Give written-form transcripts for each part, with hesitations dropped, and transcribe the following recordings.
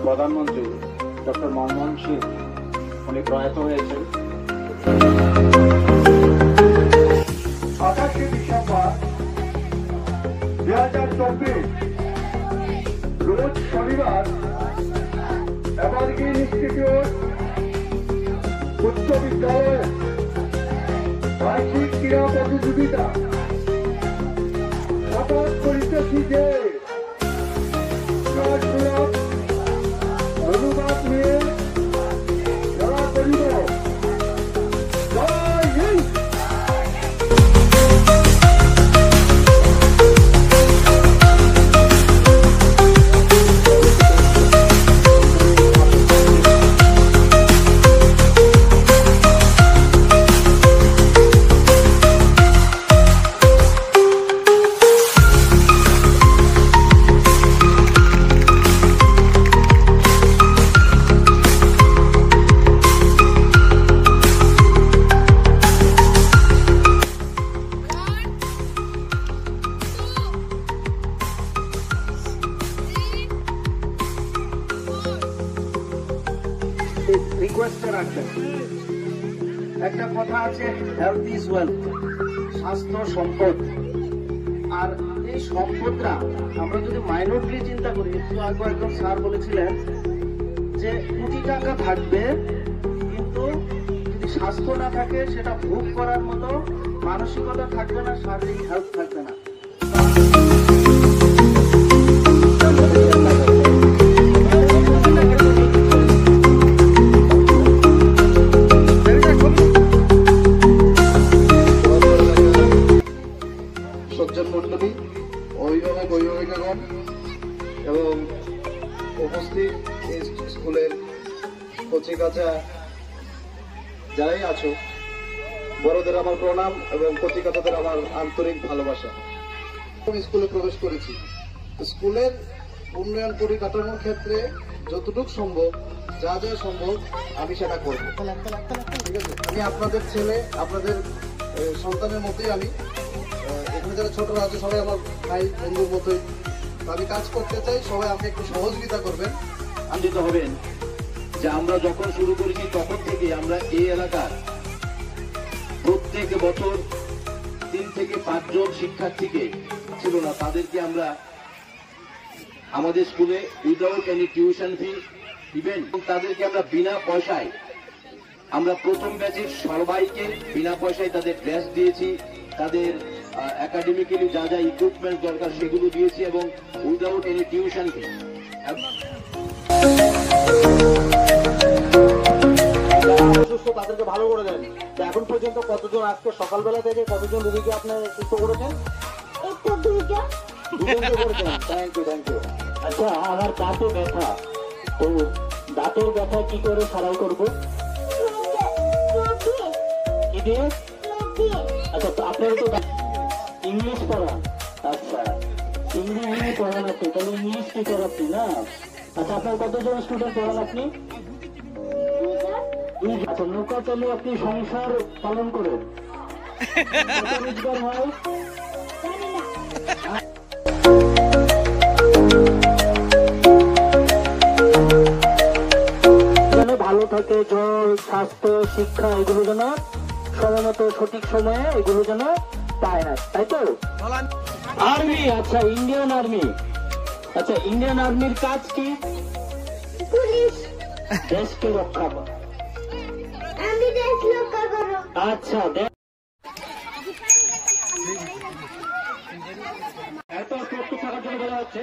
প্রধানমন্ত্রী ডক্টর মনমোহন সিং উনি প্রয়াত হয়েছেন। 28 ডিসেম্বর 2024 রোজ শনিবার এভারগ্রিন ইনস্টিটিউট উচ্চ বিদ্যালয়ে বার্ষিক ক্রীড়া প্রতিযোগিতা শপথ করিতেছি যে অনুবাদ নিয়ে খেলা করিব। জয় হিন্দ। রিকোয়েস্টে রাখবেন। একটা কথা আছে, হেলথ ইজ ওয়েলথ, স্বাস্থ্য সম্পদ। আর এই সম্পদটা আমরা যদি মাইনরিটি চিন্তা করি, একটু আগে একজন স্যার বলেছিলেন যে কোটি টাকা থাকবে, কিন্তু যদি স্বাস্থ্য না থাকে, সেটা ভোগ করার মতো মানসিকতা থাকবে না, শারীরিক হেলথ থাকবে না। মন্ডলী, অভিভাবক অভিভাবিকাগণ এবং উপস্থিত এই স্কুলের কচি কাঁচা যারাই আছো, বড়দের আমার প্রণাম এবং কচি কাঁচাদের আমার আন্তরিক ভালোবাসা। স্কুলে প্রবেশ করেছি। স্কুলের উন্নয়ন পরিকাঠামোর ক্ষেত্রে যতটুকু সম্ভব, যা যা সম্ভব আমি সেটা করব। ঠিক আছে, আমি আপনাদের ছেলে, আপনাদের সন্তানের মতোই। আমি এখানে যারা ছোটরা আছে সবাই আমার ভাই বন্ধুর মতোই। আমি কাজ করতে চাই, সবাই আমাকে একটু সহযোগিতা করবেন। আনন্দিত হবেন যে আমরা যখন শুরু করেছি তখন থেকে আমরা এই এলাকার প্রত্যেক বছর 3 থেকে 5 জন শিক্ষার্থীকে ছিল না, তাদেরকে আমরা আমাদের স্কুলে without any tuition fee even তাদেরকে আমরা বিনা পয়সায়, আমরা প্রথম ব্যাচের সবাইকে বিনা পয়সায় তাদের ড্রেস দিয়েছি, তাদের একাডেমিক্যালি যা যা ইকুইপমেন্ট দরকার সেগুলো দিয়েছি এবং উইদাউট এনি টিউশন ফি। সুস্থ তাদেরকে ভালো করে দেন। এখন পর্যন্ত কতজন, আজকে সকালবেলা থেকে কতজন রোগীকে আপনি সুস্থ করেছেন? Thank you. আচ্ছা, আমার দাঁতে ব্যথা, তো দাঁতের ব্যথা কি করে সারাই করবো? কি দিয়ে? আচ্ছা, আপনার তো ইংলিশ পড়ান। আচ্ছা, ইংরেজি পড়ান আপনি, তাহলে ইংলিশ কি করাচ্ছি না? আচ্ছা, আপনার কতজন স্টুডেন্ট পড়ান আপনি? আচ্ছা, নৌকা চলে আপনি সংসার পালন করেন, রোজগার হয়? যেন ভালো থাকে, জল, স্বাস্থ্য, শিক্ষা এগুলো যেন সময় মতো সঠিক সময়ে এগুলো যেন পায় না, তাই তো? আর্মি, আচ্ছা ইন্ডিয়ান আর্মি। আচ্ছা, ইন্ডিয়ান আর্মির কাজ কি? পুলিশ। দেশকে রক্ষা করা। আমি দেশ রক্ষা করব। আচ্ছা, এত প্রস্তুত থাকার জন্য বলা হচ্ছে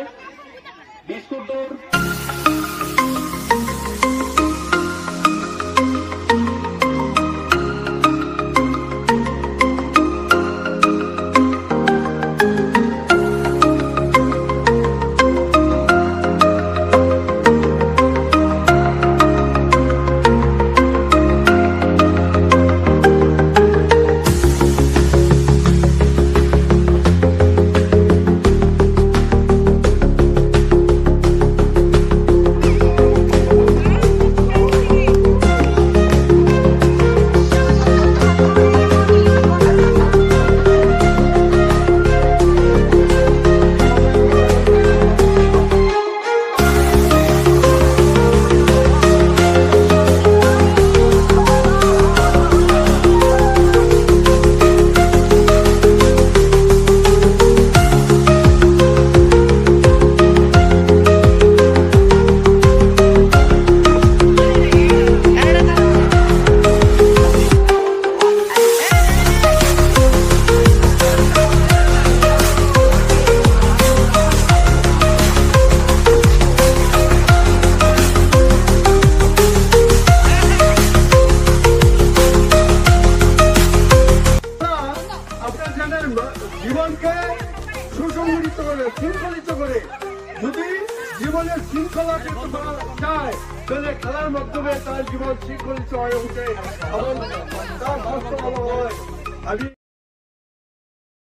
বিস্কুট দৌড়। সচেতনতা চায় যাতে খেলার মাধ্যমে তার জীবন শৃঙ্খলিত হয়ে ওঠে এবং তার স্বাস্থ্য ভালো হয়।